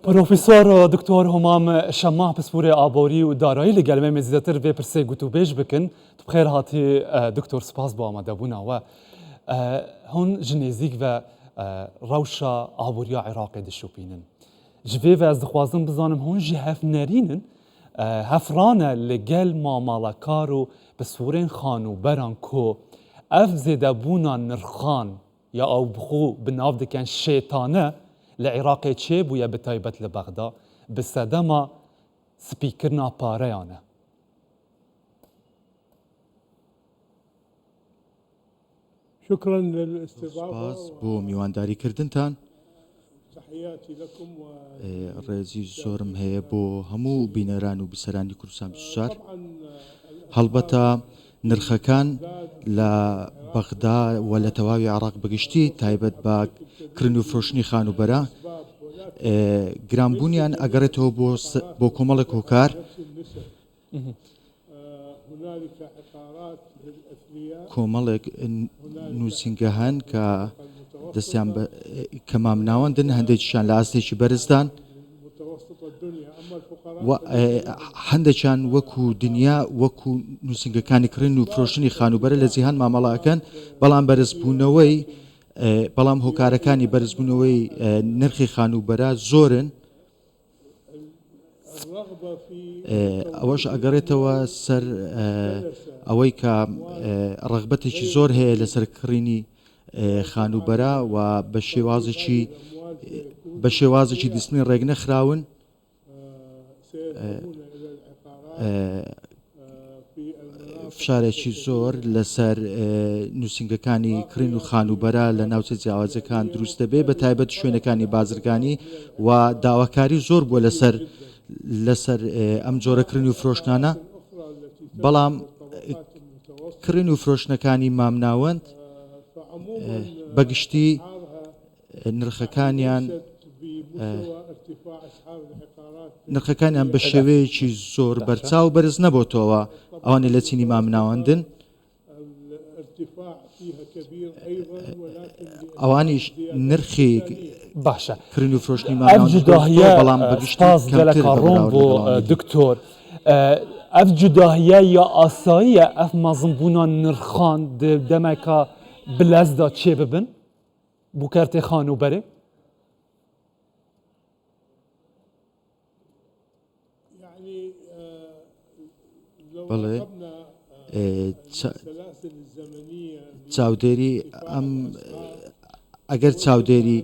پروفیسور دکتر همام شماح پسپوری آبوری و دارایی لگلمه مزیدتر و پرسه گوتو بیش بکن تو بخیر هاتی دکتر سپاس با آمده بونا و هون جنیزیک و روشا آبوریا عراقی دشوپینن جوی و از دخوازم بزانم هون جی هف نرینن هفرانه لگل مامالکار و بسورین خانو بران کو اف زیده بونا نرخان یا او بخو بناف دکن شیطانه لعراق چه بویا بتایبت لبغدا بسدما سپیکرنا پاریانه شكرا للاستضافة سپاس بۆ میوانداری کردنتان تحياتي لكم ڕێزی زۆرم هەیە بۆ هەموو بینەران و بیسەرانی کوردستان 24 طبعا هەڵبەتە نرخەکان لە بەغدا و لە تەواوی عراق بەگشتی تایبەت بە کڕین و فرۆشتنی خانوبەرە گرانبوونیان ئەگەڕێتەوە بۆ کۆمەڵێک هۆکار هنالك عقارات للأثرياء کۆمەڵێک نووسینگە هەن کە دەستیان کە مامناوەندن هەندێکیشان لە ئاستێکی بەرزدان متوسط الدنيا أما الفقراء هەندێکیان وەکو دنیا وەکو نووسینگەکانی کڕین و فرۆشتنی خانوبەرە لە جیهان مامەڵاکەن بەڵام بەرزبوونەوەی بەڵام هۆکارەکانی بەرزبوونەوەی نرخی خانوبەرە زۆرن الرغبة في ئەوەش ئەگەڕێتەوە سەر ئەوەی کە ڕغبەتێکی زۆر هەیە لەسەر کڕینی خانوبەرە و بە شێوازێکی دیستنی ڕێک نەخراون سيذهبون إلى العقارات في المناطق فشارێکی زۆر لەسەر نووسینگەکانی کڕین و خانوبەرە لە ناوچە جیاوازەکان دروست دەبێت بە تایبەت شوێنەکانی بازرگانی و داواکاری زۆر بووە لەسەر ئەم جۆرە کڕین و فرۆشتانە بەڵام کڕین و فرۆشتنەکانی مامناوەند بەگشتی نرخەکانیان بە شێوەیەکی زۆر بەرچاو بەرز نەبووتەوە ئەوانە لە چینی مامناوەندن ئەوانیش نرخی باشە کڕین و فرۆشتنی ئەف جوداهیە بەڵام بەگشتی سپاس گەلەکە ڕۆم بۆ دکتۆر ئەف جوداهیە یا ئاساییە ئەف مەزنبوونا نرخان دەمەکە بلەزدا چێ ببن بۆ کارتێ خانوبەرێ يعني لو بەڵێ رغبنا السلاسل الزمنية چاودێری ئەم ئەگەر چاودێری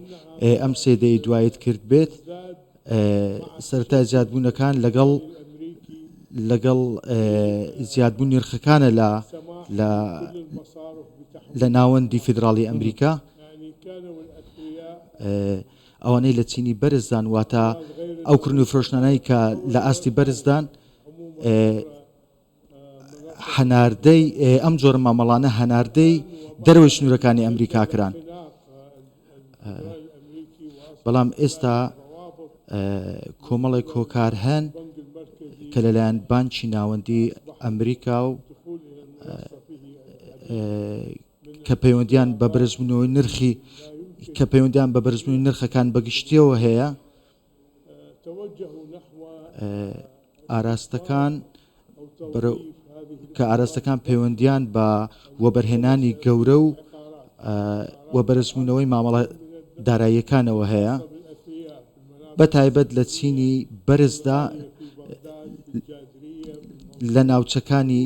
ئەم سێدەی دوایت کرد بێت سەرەتا زیادبوونەکان لەگەڵ زیادبوون نرخەکانە لە ناوەندی فیدراڵی ئەمریکا ئەوانەی لە چینی بەرزدان واتە ئەو کڕین و فرۆشتانەی کە لە ئاستی بەرزدان هەناردەی ئەم جۆرە مامەڵانە هەناردەی دەرەوەی سنوورەکانی ئەمریکا کران بەڵام ئێستا کۆمەڵێک هۆکار هەن کە لەلایەن بانکی ناوەندی ئەمریکا و کە پەیوەندیان بە بەرزبوونەوەی نرخی کە پەیوەندیان بە بەرزبوونی نرخەکان بەگشتیەوە هەیە ئاراستەکان پەیوەندیان بە وەبەرهێنانی گەورە و وەبەرزبوونەوەی مامەڵە داراییەکانەوە هەیە بە تایبەت لە چینی بەرزدا لە ناوچەکانی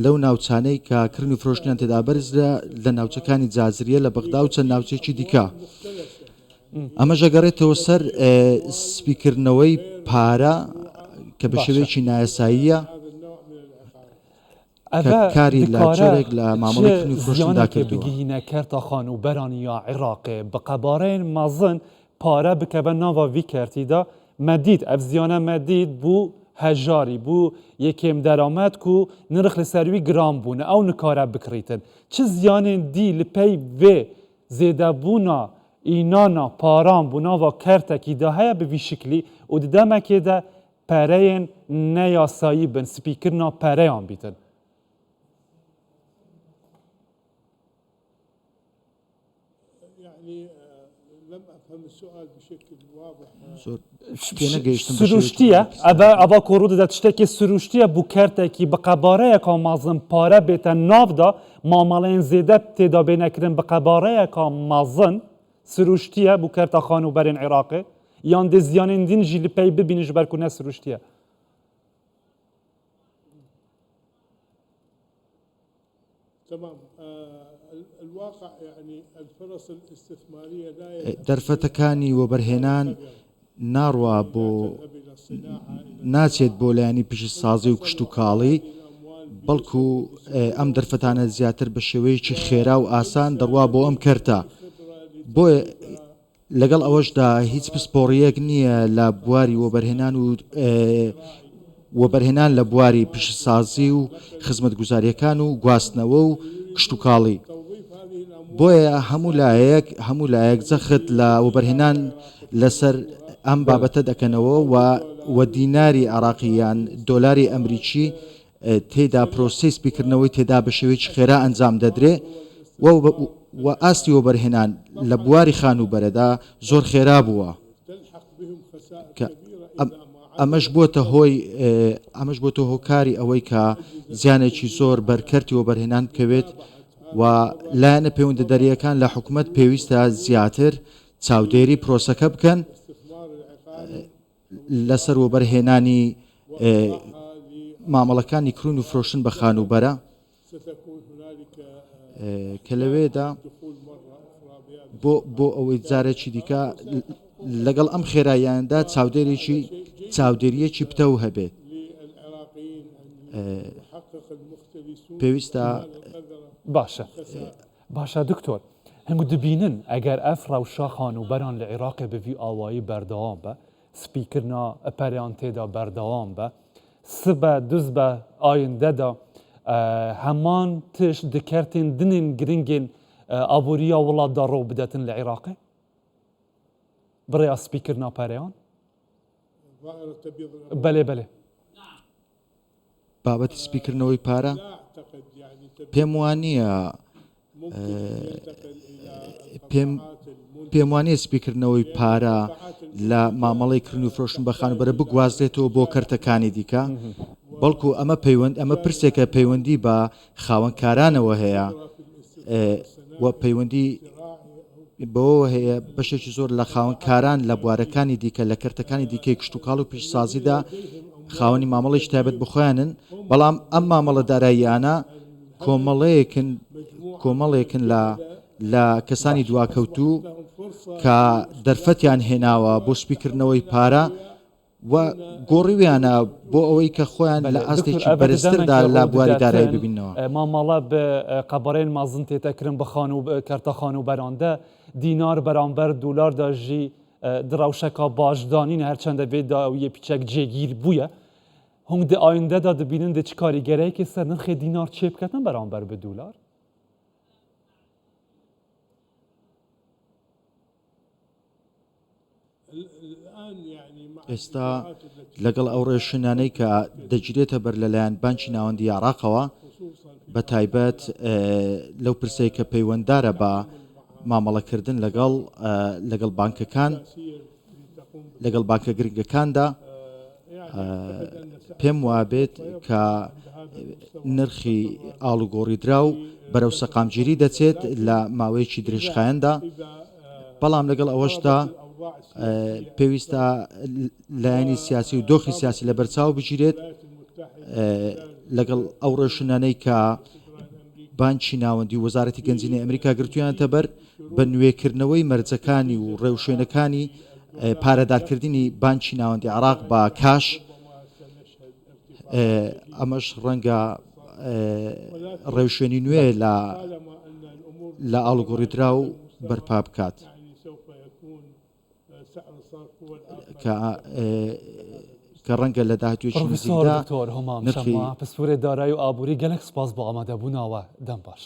لەو ناوچانەی کە کڕین و فرۆشتیان تێدا بەرزدا لە ناوچەکانی جازریە لە بەغدا و چەند ناوچێکی دیکە ئەمە ژەگەڕێتەوە سەر سپیکردنەوەی پارە کە بە شێوەیەکی نایاساییە کاری لە جۆرێک لە مامەڵی کڕین و فرۆشتندا کردووە بگینە کەرتە خانوبەرانی یا عێراقێ بە قەبارەیەن مەزن پارە بکەبە ناوە وی کەرتیدا مەدید ئەف زیانە مەدید بوو هەژاری بوو یەکێم دەرامەت و نرخ لەسەروی گران بوون ئەو نکارە بکڕیتن چ زیانên dî li pey vê zêdebûna înana paran bû nava kertekî de heye bi vî şiklî û di demekê de pereyên neyasayî bin spîkirina pereyan bîtin يعني لم أفهم السؤال بشكل واضح. زۆر تێنەگەیشتم بە سروشتیە ئەبە کۆڕوو دەدات شتێکی سروشتیە بوو کارتێکی بە قەبارەیەکە مازن پارە بێتە ناودا مامەڵێن زێدە تێدا بێنەکردن بە قەبارەیەکە مازن سروشتیە بوو کارتە خانوبەرên عێراقی یان دێ زیانên دین jî li pey bibînin ji ber ku ne siruştiye. تمام. الواقع يعني الفرص الاستثمارية لا دەرفەتەکانی وەبەرهێنان ناڕوا بۆ ناچێت بۆ لایەنی پشت سازی و کشت و کاڵی بەڵکو ئەم دەرفەتانە زیاتر بە شێوەیەکی خێرا و ئاسان دەڕوا بۆ ئەم کەرتە بۆیە لەگەڵ ئەوەشدا هیچ پسپۆڕیەک نییە لە بواری وەبەرهێنان و وەبەرهێنان لە بواری پشت سازی و خزمەت گوزاریەکان و گواستنەوە و کشت و کاڵی بۆیە هەموو لایەک جەخت لە وەبەرهێنان لەسەر ئەم بابەتە دەکەنەوە و دیناری عراقییان دۆلاری ئەمریکی تێدا پرۆسی سپیکردنەوەی تێدا بە شێوەیەکی خێرا ئەنجام دەدرێ و ئاستی وەبەرهێنان لە بواری خانوبەرەدا زۆر خێرا بووە ئەمەش بۆتە هۆکاری ئەوەی کە زیانێکی زۆر بەرکەرتی وەبەرهێنان بکەوێت و لایەنە پەیوەندیدەریەکان لە حکوومەت پێویستە زیاتر چاودێری پرۆسەکە بکەن لەسەر وەبەرهێنانی مامەڵەکانی کڕون و فرۆشتن بە خانوبەرە کە لەوێدا بۆ ئەوەی جارێکی دیکە لەگەڵ ئەم خێراییاندا چاودێریەکی پتە و هەبێت پێویستە باشە دکتۆر هەموو دبینن ئەگەر ئەف ڕەوشە خانوبەران لە عێراقی بڤی ئاوایی بەردەوام بە سپیکردنا ئەپەریان تێدا بەردەوام بە سبە دوز بە ئایندەدا هەمان تش دکەرتێن دنên گرنگên ئابووریە وڵاتدا ڕۆ بدەتن لە عێراقی بڕێیا سپیکردنا پەریان بەلێ بابەتی سپیکردنەوەی پارە پێم وانە سپیکردنەوەی پارە لە مامەڵی کردن و فرۆشتن بە خانوبەرە بگوازرێتەوە بۆ کەرتەکانی دیکە بەڵکو ئەمە پرسێکە پەیوەندی بە خاوەنکارانەوە هەیە و پەیوەندی بەوە هەیە بەشێکی زۆر لە خاوەنکاران لە بوارەکانی دیکە لە کەرتەکانی دیکەی کشت و کاڵ و پیشسازیدا خاوەنی مامەڵێکی تایبەت بخۆیانن بەڵام ئەم مامەڵە داراییانە کۆمەڵێکن لە کەسانی دواکەوتوو کە دەرفەتیان هێناوە بۆ سپیکردنەوەی پارە و گۆڕیویانە بۆ ئەوەی کە خۆیان لە ئاستێکی بەرزتردا لە بواری دارایی ببینەوە مامەڵە بە قەبارەین مازن تێتەکردن بە کەرتە خانوبەراندا دینار بەرامبەر دولاردا ژی دراوشەکە باشدانین هەرچەندە بێدا ئەو یە پیچەک جێگیر بووە هەنگ دە ئایندەدا دەبینن دە چ کاریگەرەیەکی سەر نرخی دینار چێ بکەتن بەرامبەر بە دولار ئێستا لەگەڵ ئەو ڕێژشنانەی کە دەگیرێتە بەر لەلایەن بانکی ناوەندی عێراقەوە بە تایبەت لەو پرسەی کە پەیوەنددارە بە مامەڵەکردن لەگەڵ بانکەکان لەگەڵ بانکە گرنگەکاندا پێم وابێت کە نرخی ئاڵوگۆڕی دراو بەرەو سەقامگیری دەچێت لە ماوەیەکی درێژخایەندا بەڵام لەگەڵ ئەوەشدا پێویستە لایەنی سیاسی و دۆخی سیاسی لە بەرچاو بگیرێت لەگەڵ ئەو ڕێژشنانەی کە بانکی ناوەندی و وەزارەتی گەنجینەی ئەمریکا گرتویانتە بەر بە نوێکردنەوەی مەرجەکانی و ڕێوشوێنەکانی پارەدارکردنی بانکی ناوەندی عێراق بە کاش ئەمەش ڕەنگە ڕێوشێنی نوێ لە ئاڵوگۆڕی دراو بەرپا بکات کە ڕەنگە لە داهاتوێکی نزیکدا پسپورێ دارایی و ئابووری گەلێک سپاس بۆ ئامادەبوونەوە دەم باش.